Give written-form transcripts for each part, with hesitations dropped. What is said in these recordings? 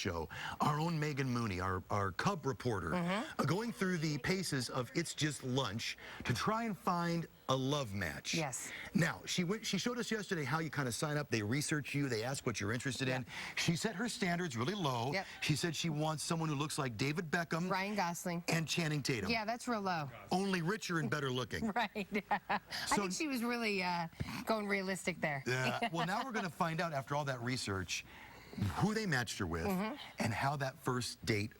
show, our own Megan Mooney, our Cub reporter, going through the paces of It's Just Lunch to try and find a love match. Yes. Now, she showed us yesterday how you kind of sign up. They research you. They ask what you're interested in. She set her standards really low. Yep. She said she wants someone who looks like David Beckham, Ryan Gosling, and Channing Tatum. Yeah, that's real low. Only richer and better looking. Right. I think she was really going realistic there. Yeah. Well, now we're going to find out after all that research who they matched her with and how that first date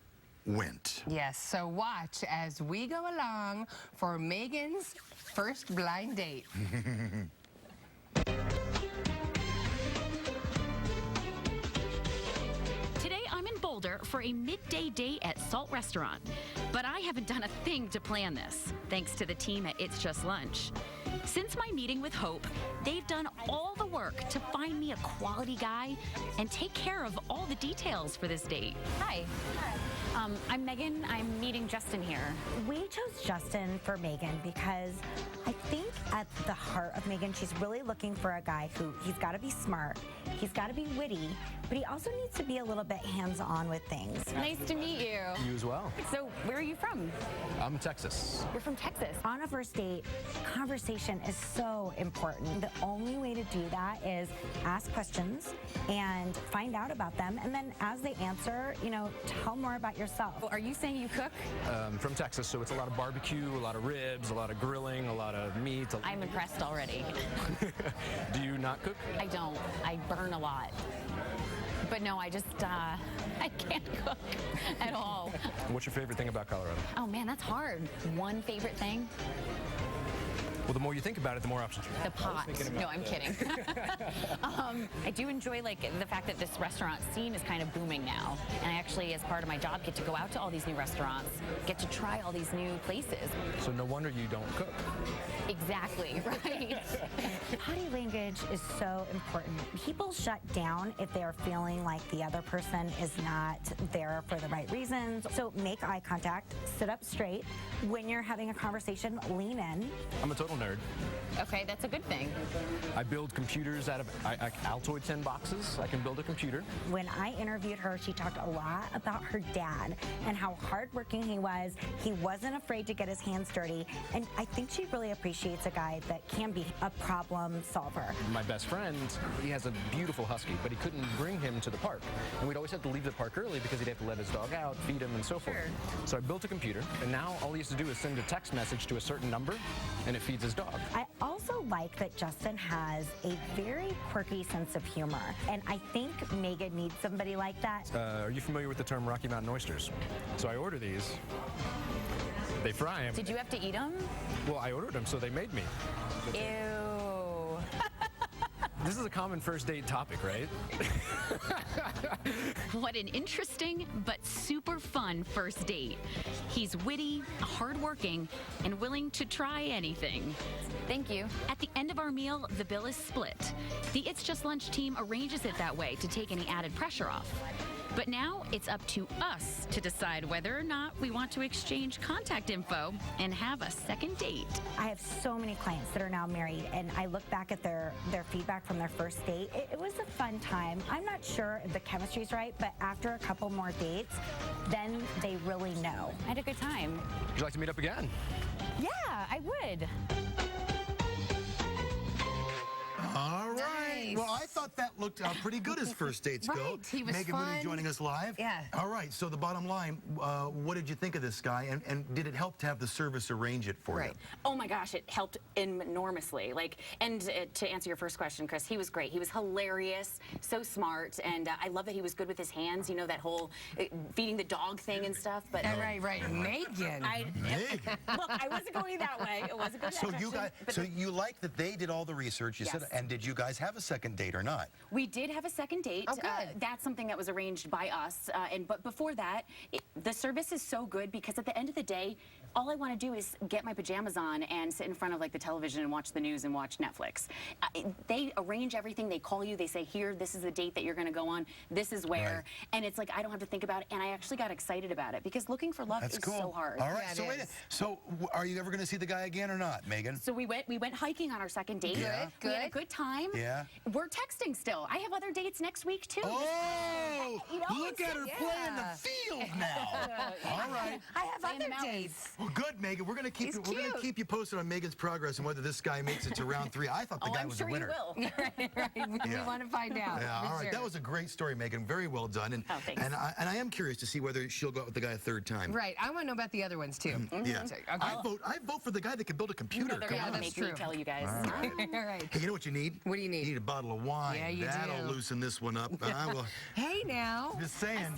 went. Yes, so watch as we go along for Megan's first blind date. Today I'm in Boulder for a midday date at Salt Restaurant, but I haven't done a thing to plan this, thanks to the team at It's Just Lunch. Since my meeting with Hope, they've done all the work to find me a quality guy and take care of all the details for this date. Hi. I'm Megan. I'm meeting Justin here. We chose Justin for Megan because I think at the heart of Megan, she's really looking for a guy who, he's got to be smart, he's got to be witty, but he also needs to be a little bit hands-on with things. Nice to meet you. You as well. So, where are you from? I'm Texas. You're from Texas. On a first date, conversation is so important. The only way to do that is ask questions and find out about them, and then as they answer, you know, tell more about yourself. Are you saying you cook? From Texas, so it's a lot of barbecue, a lot of ribs, a lot of grilling, a lot of meat. I'm impressed already. Do you not cook? I don't. I burn a lot. But no, I just, I can't cook at all. What's your favorite thing about Colorado? Oh man, that's hard. One favorite thing? Well, the more you think about it, the more options you have. The pot. No, I'm kidding. I do enjoy like the fact that this restaurant scene is kind of booming now. And I actually, as part of my job, get to go out to all these new restaurants, get to try all these new places. So no wonder you don't cook. Exactly, right? Body language is so important. People shut down if they are feeling like the other person is not there for the right reasons. So make eye contact, sit up straight. When you're having a conversation, lean in. I'm a total nerd. Okay, that's a good thing. I build computers out of Altoid 10 boxes. I can build a computer. When I interviewed her, she talked a lot about her dad and how hardworking he was. He wasn't afraid to get his hands dirty. And I think she really appreciates a guy that can be a problem solver. My best friend, he has a beautiful husky, but he couldn't bring him to the park. And we'd always have to leave the park early because he'd have to let his dog out, feed him, and so forth. So I built a computer, and now all he has to do is send a text message to a certain number, and it feeds his dog. I also like that Justin has a very quirky sense of humor, and I think Megan needs somebody like that. Are you familiar with the term Rocky Mountain oysters? So I order these. They fry them. Did you have to eat them? Well, I ordered them, so they made me. Ew. This is a common first date topic, right? What an interesting but super fun first date. He's witty, hardworking, and willing to try anything. Thank you. At the end of our meal, the bill is split. The It's Just Lunch team arranges it that way to take any added pressure off. But now it's up to us to decide whether or not we want to exchange contact info and have a second date. I have so many clients that are now married, and I look back at their feedback from their first date. It was a fun time. I'm not sure if the chemistry's right, but after a couple more dates, then they really know. I had a good time. Would you like to meet up again? Yeah, I would. All right. Nice. Well, I thought that looked pretty good as first dates go. Right, he was Megan fun. Mooney joining us live. Yeah. All right, so the bottom line, what did you think of this guy, and did it help to have the service arrange it for you? Oh my gosh, it helped enormously. To answer your first question, Chris, he was great. He was hilarious, so smart, and I love that he was good with his hands. You know, that whole feeding the dog thing and stuff. But Right. Megan. Megan. Look, I wasn't going that way. It wasn't going that So direction. you guys, But so you like that they did all the research, you said, Yes. and did you guys have a second date or not? we did have a second date. Oh, good. That's something that was arranged by us. But before that, the service is so good because at the end of the day, all I want to do is get my pajamas on and sit in front of like the television and watch the news and watch Netflix. They arrange everything. They call you. They say, here, this is the date that you're going to go on. This is where. Right. And it's like, I don't have to think about it. And I actually got excited about it because looking for love That's is cool. so hard. All right, Yeah, it so wait. is. So are you ever going to see the guy again or not, Megan? So we went hiking on our second date. Yeah. We had a Good. good time. Yeah. We're texting still. I have other dates next week too. Oh, You know, look at her playing the field now. All right. I have Playing the other mountains. dates. Well, good, Megan. We're gonna keep He's we're gonna cute. keep you posted on Megan's progress and whether this guy makes it to round 3. I thought the Oh, guy I'm was sure the winner. you will. right. We Yeah. want to find out. Yeah, for all right. sure. That was a great story, Megan. Very well done. And Oh, thanks. and I am curious to see whether she'll go out with the guy a 3rd time. Right. I want to know about the other ones too. Yeah. So, okay. I vote for the guy that can build a computer. They're Come gonna on. make true. me tell you guys. All right. Hey, you know what you need? What do you need? You need a bottle of wine. Yeah, you That'll do. loosen this one up. Well, Hey now. just saying.